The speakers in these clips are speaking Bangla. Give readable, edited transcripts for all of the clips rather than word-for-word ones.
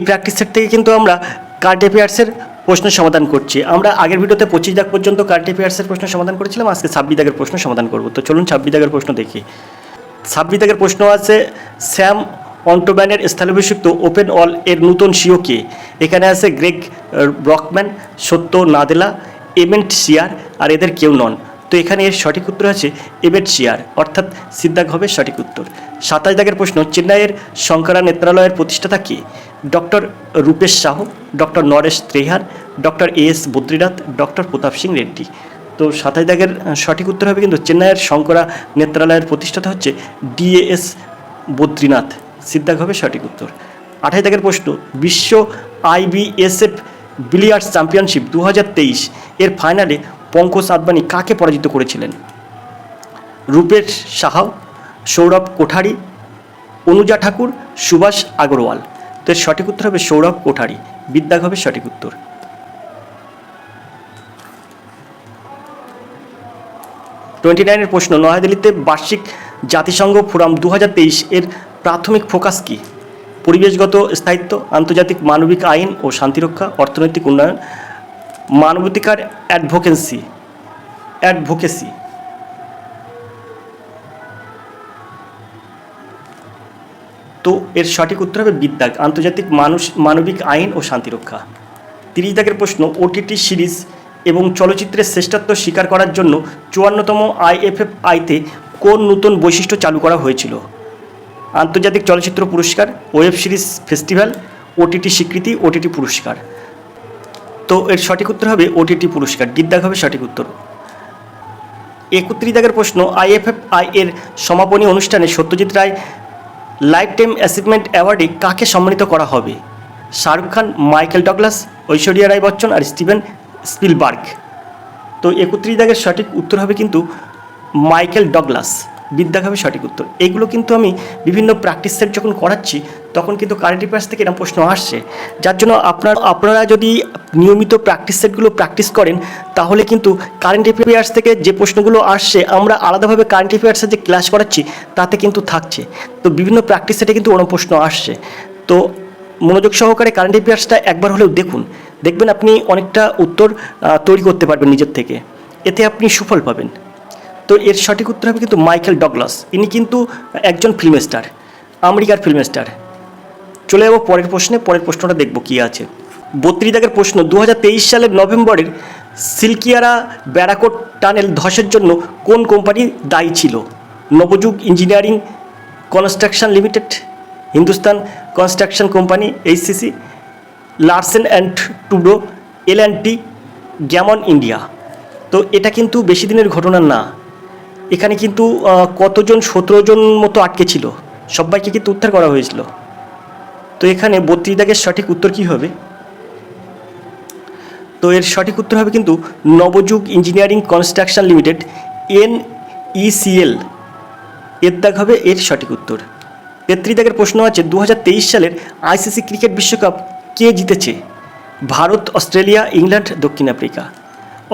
প্র্যাকটিস সেট থেকে কিন্তু আমরা কারেন্ট অ্যাফেয়ার্সের প্রশ্ন সমাধান করছি। আমরা আগের ভিডিওতে 25 দাগ পর্যন্ত কারেন্ট অ্যাফেয়ার্সের প্রশ্ন সমাধান করেছিলাম, আজকে 26 দাগের প্রশ্ন সমাধান করব। তো চলুন 26 দাগের প্রশ্ন দেখি। 26 দাগের প্রশ্ন আছে, স্যাম অল্টম্যানের স্থলাভিষিক্ত ওপেন অল এর নতুন সিও কে? এখানে আছে গ্রেগ ব্রকম্যান, সত্য নাদেলা, এমেন্ট শিয়ার, আর এদের কেউ নন। তো এখানে এর সঠিক উত্তর আছে এমেন্ট শিয়ার, অর্থাৎ সিদ্ধাগ হবে সঠিক উত্তর। 27 দাগের প্রশ্ন, চেন্নাইয়ের শঙ্করা নেত্রালয়ের প্রতিষ্ঠাতা কে? Doctor Rupesh Sahu, doctor Naresh Trehan, doctor S Badrinath, doctor Pratap Singh Reddy. তো 27 দাগের সঠিক উত্তর হবে কিন্তু চেন্নাইয়ের শঙ্করা নেত্রালয়ের প্রতিষ্ঠাতা হচ্ছে ডিএএস বদ্রীনাথ, সিদ্ধাগ হবে সঠিক উত্তর। 28 দাগের প্রশ্ন, বিশ্ব আইবিএসএফ বিলিয়ার্ডস চ্যাম্পিয়নশিপ 2023 এর ফাইনালে পঙ্কজ আদবানি কাকে পরাজিত করেছিলেন? রূপেশ সাহা, সৌরভ কোঠারি, অনুজা ঠাকুর, সুভাষ আগরওয়াল। তো এর সঠিক উত্তর হবে সৌরভ কোঠারি, বিদ্যাগ হবে সঠিক উত্তর। 29 এর প্রশ্ন, নয়াদিল্লিতে বার্ষিক জাতিসংঘ ফোরাম 2023 এর প্রাথমিক ফোকাস কী? পরিবেশগত স্থায়িত্ব, আন্তর্জাতিক মানবিক আইন ও শান্তিরক্ষা, অর্থনৈতিক উন্নয়ন, মানবাধিকার অ্যাডভোকেসি। তো এর সঠিক উত্তর হবে বিদ্যাগ, আন্তর্জাতিক মানবিক আইন ও শান্তিরক্ষা। 30 দাগের প্রশ্ন, ওটিটি সিরিজ এবং চলচ্চিত্রের শ্রেষ্ঠত্ব স্বীকার করার জন্য 54তম IFFI-তে কোন নতুন বৈশিষ্ট্য চালু করা হয়েছিল? আন্তর্জাতিক চলচ্চিত্র পুরস্কার, ওয়েব সিরিজ ফেস্টিভ্যাল, ওটিটি স্বীকৃতি, ওটিটি পুরস্কার। তো এর সঠিক উত্তর হবে ওটিটি পুরস্কার, বিদ্যাগ হবে সঠিক উত্তর। 31 দাগের প্রশ্ন, IFFI এর সমাপনী অনুষ্ঠানে Satyajit Ray life time achievement অ্যাওয়ার্ডে কাকে সম্মানিত করা হবে? শাহরুখ খান, মাইকেল ডগলাস, ঐশ্বরিয়া রায় বচ্চন, আর স্টিভেন স্পিলবার্গ। তো 31 দাগের সঠিক উত্তর হবে কিন্তু মাইকেল ডগলাস, বিদ্যাগ হবে সঠিক উত্তর। এইগুলো কিন্তু আমি বিভিন্ন প্র্যাকটিস সেট যখন করাচ্ছি তখন কিন্তু কারেন্ট অ্যাফেয়ার্স থেকে এরকম প্রশ্ন আসছে, যার জন্য আপনারা যদি নিয়মিত প্র্যাকটিস সেটগুলো প্র্যাকটিস করেন তাহলে কিন্তু কারেন্ট অ্যাফেয়ার্স থেকে যে প্রশ্নগুলো আসছে আমরা আলাদাভাবে কারেন্ট অ্যাফেয়ার্সের যে ক্লাস করাচ্ছি তাতে কিন্তু থাকছে। তো বিভিন্ন প্র্যাকটিস সেটে কিন্তু ওরকম প্রশ্ন আসছে। তো মনোযোগ সহকারে কারেন্ট অ্যাফেয়ার্সটা একবার হলেও দেখবেন আপনি অনেকটা উত্তর তৈরি করতে পারবেন নিজের থেকে, এতে আপনি সুফল পাবেন। তো এর সঠিক উত্তর হবে কিন্তু মাইকেল ডগলাস, ইনি কিন্তু একজন ফিল্ম স্টার, আমেরিকার ফিল্ম স্টার। চলে যাবো পরের প্রশ্নে, পরের প্রশ্নটা দেখব কী আছে। 32 দাগের প্রশ্ন, 2023 সালের নভেম্বরের সিলকিয়ারা ব্যারাকোট টানেল ধসের জন্য কোন কোম্পানি দায়ী ছিল? Navayuga engineering construction limited, Hindustan construction company HCC, Larsen and Toubro, L&T, Gammon India. তো এটা কিন্তু বেশি দিনের ঘটনা না, এখানে কিন্তু কতজন 17 জন মতো আটকে ছিল, সবাইকে কিন্তু উদ্ধার করা হয়েছিল। তো এখানে 32 দাগের সঠিক উত্তর কী হবে? তো এর সঠিক উত্তর হবে কিন্তু নবযুগ ইঞ্জিনিয়ারিং কনস্ট্রাকশন লিমিটেড, NECL, এর দাগ হবে এর সঠিক উত্তর। 33 দাগের প্রশ্ন আছে, 2023 সালের ICC ক্রিকেট বিশ্বকাপ কে জিতেছে? ভারত, অস্ট্রেলিয়া, ইংল্যান্ড, দক্ষিণ আফ্রিকা।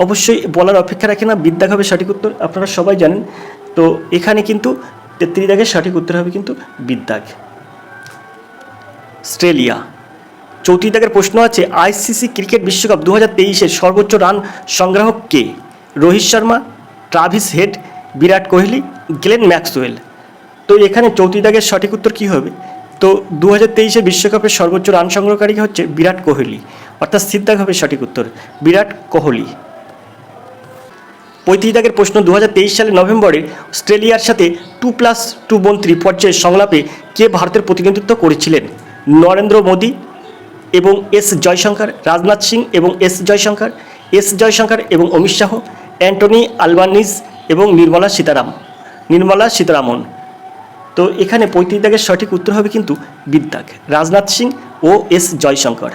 অবশ্যই বলার অপেক্ষা রাখে না, বিদ্যাগ হবে সঠিক উত্তর, আপনারা সবাই জানেন। তো এখানে কিন্তু 33 দাগের সঠিক উত্তর হবে কিন্তু বিদ্যাগ, অস্ট্রেলিয়া। 34 দাগের প্রশ্ন আছে, ICC ক্রিকেট বিশ্বকাপ 2023-এর সর্বোচ্চ রান সংগ্রাহক কে? Rohit Sharma, Travis head, Virat Kohli, Glenn Maxwell. তো এখানে 34 দাগের সঠিক উত্তর কী হবে? তো 2023-এর বিশ্বকাপের সর্বোচ্চ রান সংগ্রহকারী হচ্ছে বিরাট কোহলি, অর্থাৎ সিদ্ধাগ হবে সঠিক উত্তর, বিরাট কোহলি। 35 দাগের প্রশ্ন, 2023 সালের নভেম্বরে অস্ট্রেলিয়ার সাথে 2+2 মন্ত্রী পর্যায়ের সংলাপে কে ভারতের প্রতিনিধিত্ব করেছিলেন? নরেন্দ্র মোদী এবং এস জয়শঙ্কর, রাজনাথ সিং এবং এস জয়শঙ্কর এবং অমিত শাহ, অ্যান্টনি আলবানিজ এবং নির্মলা সীতারামন। তো এখানে 35 দাগের সঠিক উত্তর হবে কিন্তু বিদ্যাগ, রাজনাথ সিং ও এস জয়শঙ্কর।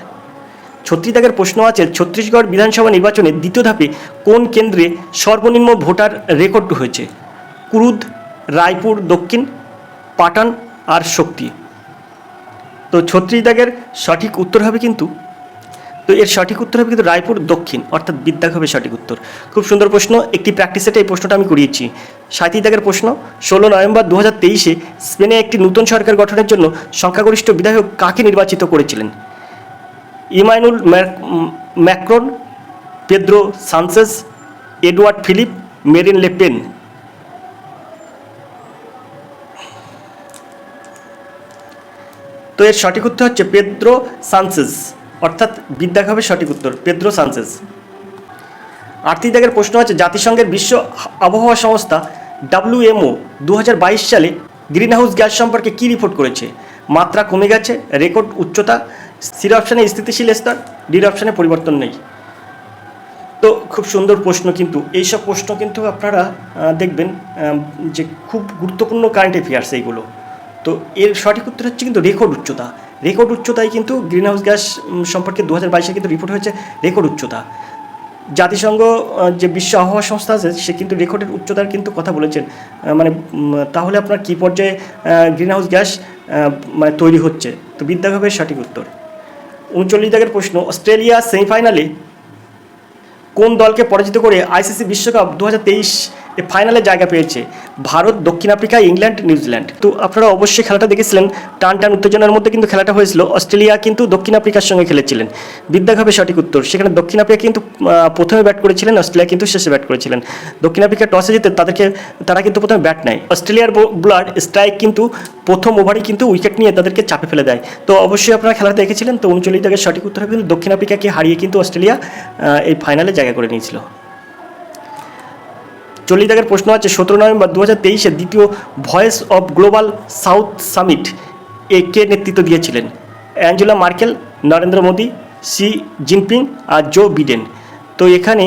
36 দাগের প্রশ্ন আছে, ছত্তিশগড় বিধানসভা নির্বাচনের দ্বিতীয় ধাপে কোন কেন্দ্রে সর্বনিম্ন ভোটার রেকর্ড হয়েছে? কুরুদ, রায়পুর দক্ষিণ, পাটান আর শক্তি। তো 36 দাগের সঠিক উত্তর হবে কিন্তু, তো এর সঠিক উত্তর হবে কিন্তু রায়পুর দক্ষিণ, অর্থাৎ বিদ্যাগ হবে সঠিক উত্তর। খুব সুন্দর প্রশ্ন, একটি প্র্যাকটিস সেটে এই প্রশ্নটা আমি করিয়েছি। 37 দাগের প্রশ্ন, 16 নভেম্বর 2023-এ স্পেনে একটি নতুন সরকার গঠনের জন্য সংখ্যাগরিষ্ঠ বিধায়ক কাকে নির্বাচিত করেছিলেন? Emmanuel Macron, Pedro Sanchez, Edouard Philippe, Marine Le Pen. তো এর সঠিক উত্তর হচ্ছে পেদ্রো সানচেজ, অর্থাৎ বিদ্যাক হবে সঠিক উত্তর, পেদ্রো সানচেজ। 38 দাগের প্রশ্ন হচ্ছে জাতিসংঘের বিশ্ব আবহাওয়া সংস্থা WMO 2022 সালে গ্রিনহাউস গ্যাস সম্পর্কে কী রিপোর্ট করেছে? মাত্রা কমে গেছে, রেকর্ড উচ্চতা, সি অপশানে স্থিতিশীল স্তর, ডি অপশানে পরিবর্তন নেই। তো খুব সুন্দর প্রশ্ন, কিন্তু এইসব প্রশ্ন কিন্তু আপনারা দেখবেন যে খুব গুরুত্বপূর্ণ কারেন্ট অ্যাফেয়ার্স এইগুলো। তো এর সঠিক উত্তর হচ্ছে কিন্তু রেকর্ড উচ্চতা। রেকর্ড উচ্চতায় কিন্তু গ্রিনহাউস গ্যাস সম্পর্কে 2022 কিন্তু রিপোর্ট হয়েছে রেকর্ড উচ্চতা। জাতিসংঘ যে বিশ্ব আবহাওয়া সংস্থা আছে সে কিন্তু রেকর্ডের উচ্চতার কিন্তু কথা বলেছেন। মানে তাহলে আপনার কী পর্যায়ে গ্রিনহাউস গ্যাস মানে তৈরি হচ্ছে? তো বিদ্যাক হবে সঠিক উত্তর। 39 দাগের প্রশ্ন, অস্ট্রেলিয়া সেমিফাইনালে কোন দলকে পরাজিত করে আইসিসি বিশ্বকাপ 2023 এ ফাইনালে জায়গা পেয়েছে? ভারত, দক্ষিণ আফ্রিকা, ইংল্যান্ড, নিউজিল্যান্ড। তো আপনারা অবশ্যই খেলাটা দেখেছিলেন, টান টান উত্তেজনার মধ্যে কিন্তু খেলাটা হয়েছিল। অস্ট্রেলিয়া কিন্তু দক্ষিণ আফ্রিকার সঙ্গে খেলেছিলেন। বিদ্যাক হবে সঠিক উত্তর। সেখানে দক্ষিণ আফ্রিকা কিন্তু প্রথমে ব্যাট করেছিলেন, অস্ট্রেলিয়া কিন্তু শেষে ব্যাট করেছিলেন। দক্ষিণ আফ্রিকা টসে জিতে তারা কিন্তু প্রথমে ব্যাট নেয়। অস্ট্রেলিয়ার বোলার স্ট্রাইক কিন্তু প্রথম ওভারেই কিন্তু উইকেট নিয়ে তাদেরকে চাপে ফেলে দেয়। তো অবশ্যই আপনারা খেলাটা দেখেছিলেন। তো 39 দাগের সঠিক উত্তর হবে কিন্তু দক্ষিণ আফ্রিকাকে হারিয়ে কিন্তু অস্ট্রেলিয়া এই ফাইনালে জায়গা করে নিয়েছিল। 40 দাগের প্রশ্ন আছে 17 নভেম্বর 2023 দ্বিতীয় voice of global south summit কে নেতৃত্ব দিয়েছিলেন? Angela Merkel, Narendra Modi, Xi Jinping আর জো বিডেন। তো এখানে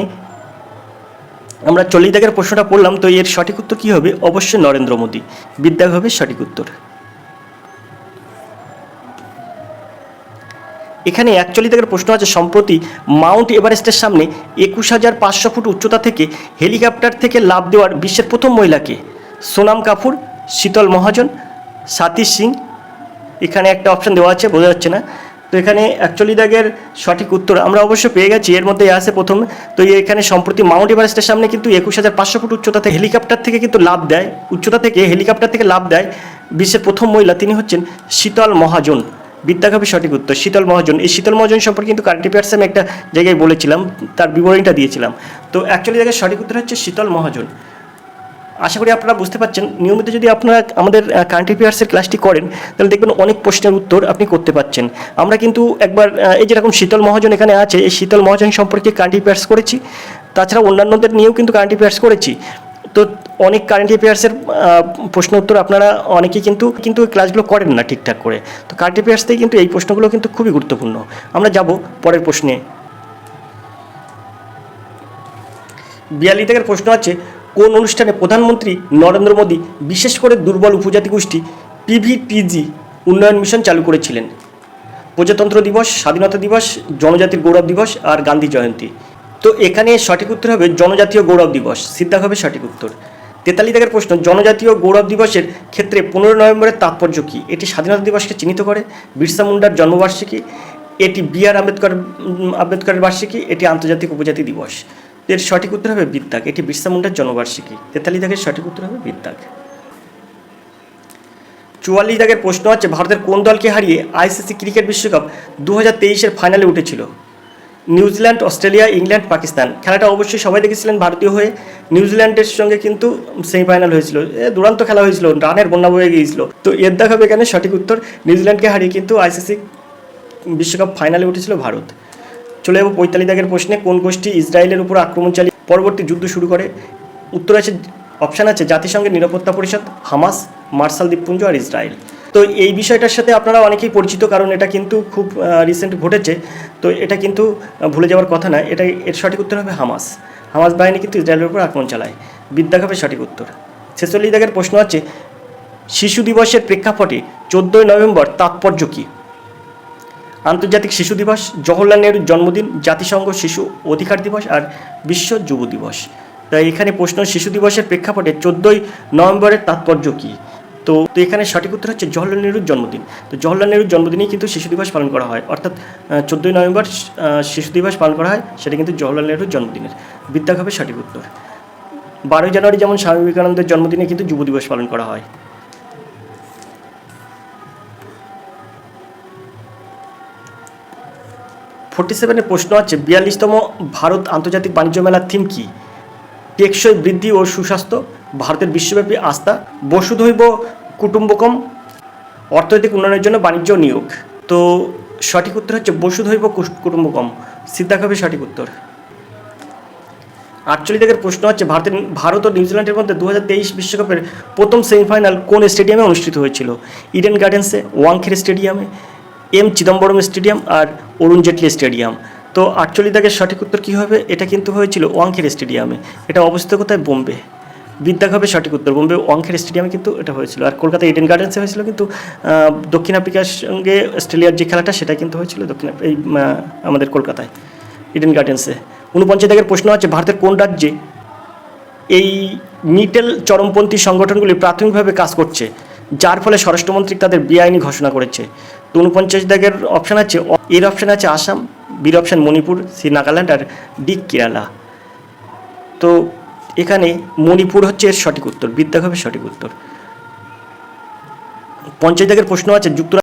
আমরা 40 দাগের প্রশ্নটা পড়লাম। তো এর সঠিক উত্তর কী হবে? অবশ্যই নরেন্দ্র মোদী। বিদ্যাক হবে সঠিক উত্তর। এখানে 41 দাগের প্রশ্ন আছে সম্প্রতি মাউন্ট এভারেস্টের সামনে 21,500 ফুট উচ্চতা থেকে হেলিকপ্টার থেকে লাফ দেওয়ার বিশ্বের প্রথম মহিলাকে? সোনাম কাপুর, শীতল মহাজন, সাথী সিং। এখানে একটা অপশান দেওয়া আছে, বোঝা যাচ্ছে না। তো এখানে 41 দাগের সঠিক উত্তর আমরা অবশ্য পেয়ে গেছি, এর মধ্যে আসে প্রথম। তো এখানে সম্প্রতি মাউন্ট এভারেস্টের সামনে কিন্তু 21,500 ফুট উচ্চতা থেকে হেলিকপ্টার থেকে কিন্তু লাফ দেয়, উচ্চতা থেকে হেলিকপ্টার থেকে লাফ দেয় বিশ্বের প্রথম মহিলা, তিনি হচ্ছেন শীতল মহাজন। বিদ্যাক হবে সঠিক উত্তর, শীতল মহাজন। এই শীতল মহাজন সম্পর্কে কিন্তু কারেন্ট অ্যাফেয়ার্সে আমি একটা জায়গায় বলেছিলাম, তার বিবরণীটা দিয়েছিলাম। তো 41 দাগের সঠিক উত্তর হচ্ছে শীতল মহাজন। আশা করি আপনারা বুঝতে পারছেন। নিয়মিত যদি আপনারা আমাদের কারেন্ট অ্যাফেয়ার্সের ক্লাসটি করেন তাহলে দেখবেন অনেক প্রশ্নের উত্তর আপনি করতে পারছেন। আমরা কিন্তু একবার এই যেরকম শীতল মহাজন এখানে আছে, এই শীতল মহাজন সম্পর্কে কারেন্ট অ্যাফেয়ার্স করেছি, তাছাড়া অন্যান্যদের নিয়েও কিন্তু কারেন্ট অ্যাফেয়ার্স করেছি। তো অনেক কারেন্ট অ্যাফেয়ার্সের প্রশ্ন উত্তর আপনারা অনেকেই কিন্তু ক্লাসগুলো করেন না ঠিকঠাক করে। তো কারেন্ট অ্যাফেয়ার্স থেকে কিন্তু এই প্রশ্নগুলো কিন্তু খুবই গুরুত্বপূর্ণ। আমরা যাব পরের প্রশ্নে। 42 দাগের প্রশ্ন আছে কোন অনুষ্ঠানে প্রধানমন্ত্রী নরেন্দ্র মোদী বিশেষ করে দুর্বল উপজাতি গোষ্ঠী PVTG উন্নয়ন মিশন চালু করেছিলেন? প্রজাতন্ত্র দিবস, স্বাধীনতা দিবস, জনজাতির গৌরব দিবস আর গান্ধী জয়ন্তী। তো এখানে সঠিক উত্তর হবে জনজাতীয় গৌরব দিবস। সিদ্ধাক হবে সঠিক উত্তর। 43 দাগের প্রশ্ন জাতীয় গৌরব দিবসের ক্ষেত্রে 15 নভেম্বরের তাৎপর্য কী? এটি স্বাধীনতা দিবসকে চিহ্নিত করে, বিরসা মুন্ডার জন্মবার্ষিকী, এটি BR আম্বেদকরের বার্ষিকী, এটি আন্তর্জাতিক উপজাতি দিবস। এর সঠিক উত্তর হবে বিদ্যাক, এটি বিরসা মুন্ডার জন্মবার্ষিকী। 43 দাগের সঠিক উত্তর হবে বিদ্যাক। 44 দাগের প্রশ্ন আছে ভারতের কোন দলকে হারিয়ে ICC ক্রিকেট বিশ্বকাপ 2023 ফাইনালে উঠেছিল? New Zealand, Australia, England, Pakistan. খেলাটা অবশ্যই সবাই দেখেছিলেন ভারতীয় হয়ে। নিউজিল্যান্ডের সঙ্গে কিন্তু সেমিফাইনাল হয়েছিল, দুরন্ত খেলা হয়েছিল, রানের বন্যা বয়ে গিয়েছিল। তো এর দেখাবে এখানে সঠিক উত্তর, নিউজিল্যান্ডকে হারিয়ে কিন্তু ICC বিশ্বকাপ ফাইনালে উঠেছিল ভারত। চলে যাবো 45 দাগের প্রশ্নে কোন গোষ্ঠী ইসরায়েলের উপর আক্রমণ চালিয়ে পরবর্তী যুদ্ধ শুরু করে? উত্তর আছে, অপশান আছে জাতিসংঘের নিরাপত্তা পরিষদ, হামাস, মার্শাল দ্বীপপুঞ্জ আর ইসরায়েল। তো এই বিষয়টার সাথে আপনারা অনেকেই পরিচিত, কারণ এটা কিন্তু খুব রিসেন্ট ঘটেছে। তো এটা কিন্তু ভুলে যাওয়ার কথা না। এর সঠিক উত্তর হবে হামাস। হামাস বাহিনী কিন্তু ইসরায়েলের উপর আক্রমণ চালায়। বিদ্যাক হবে সঠিক উত্তর। 46 দাগের প্রশ্ন আছে শিশু দিবসের প্রেক্ষাপটে 14 নভেম্বর তাৎপর্য কী? আন্তর্জাতিক শিশু দিবস, জওহরলাল নেহরুর জন্মদিন, জাতিসংঘ শিশু অধিকার দিবস আর বিশ্ব যুব দিবস। তাই এখানে প্রশ্ন শিশু দিবসের প্রেক্ষাপটে 14 নভেম্বরের তাৎপর্য কী? তো এখানে সঠিক উত্তর হচ্ছে জওহরলাল নেহরুর জন্মদিন। তো জওহরলাল নেহরুর জন্মদিনেই কিন্তু শিশু দিবস পালন করা হয়, অর্থাৎ 14 নভেম্বর শিশু দিবস পালন করা হয়, সেটা কিন্তু জওহরলাল নেহরুর জন্মদিনের। বিদ্যাক হবে সঠিক উত্তর। 12 জানুয়ারি যেমন স্বামী বিবেকানন্দের জন্মদিনে কিন্তু যুব দিবস পালন করা হয়। 47-এর প্রশ্ন আছে 42তম ভারত আন্তর্জাতিক বাণিজ্য মেলার থিম কি? টেকসই বৃদ্ধি ও সুস্বাস্থ্য, ভারতের বিশ্বব্যাপী আস্থা, বসুধৈব কুটুম্বকম, অর্থনৈতিক উন্নয়নের জন্য বাণিজ্য নিয়োগ। তো সঠিক উত্তর হচ্ছে বসুধৈব কুটুম্বকম, সিদ্ধার্থ হবে সঠিক উত্তর। 48 প্রশ্ন হচ্ছে ভারত ও নিউজিল্যান্ডের মধ্যে 2023 বিশ্বকাপের প্রথম সেমিফাইনাল কোন স্টেডিয়ামে অনুষ্ঠিত হয়েছিল? ইডেন গার্ডেন্সে, ওয়াংখেড়ে স্টেডিয়ামে, এম চিদম্বরম স্টেডিয়াম আর অরুণ জেটলি স্টেডিয়াম। তো 48 সঠিক উত্তর কী হবে? এটা কিন্তু হয়েছিল ওয়াংখেড়ে স্টেডিয়ামে। এটা অবস্থিত কোথায়? বোম্বে। বিদ্যাক হবে সঠিক উত্তর, বোম্বে ওয়াংখেড়ে স্টেডিয়ামে কিন্তু এটা হয়েছিল। আর কলকাতা ইডেন গার্ডেন্সে হয়েছিল কিন্তু দক্ষিণ আফ্রিকার সঙ্গে অস্ট্রেলিয়ার যে খেলাটা সেটা কিন্তু হয়েছিল আমাদের কলকাতায় ইডেন গার্ডেন্সে। 49 প্রশ্ন আছে ভারতের কোন রাজ্যে এই মিটেল চরমপন্থী সংগঠনগুলি প্রাথমিকভাবে কাজ করছে, যার ফলে স্বরাষ্ট্রমন্ত্রী তাদের বেআইনি ঘোষণা করেছে? তো 49 অপশান আছে, এর অপশান আছে আসাম, বির অপশান মণিপুর, সি নাগাল্যান্ড আর ডি কেরালা। তো এখানে মণিপুর হচ্ছে এর সঠিক উত্তর, বিদ্যাক হবে সঠিক উত্তর। 50 প্রশ্ন আছে যুক্তরাষ্ট্র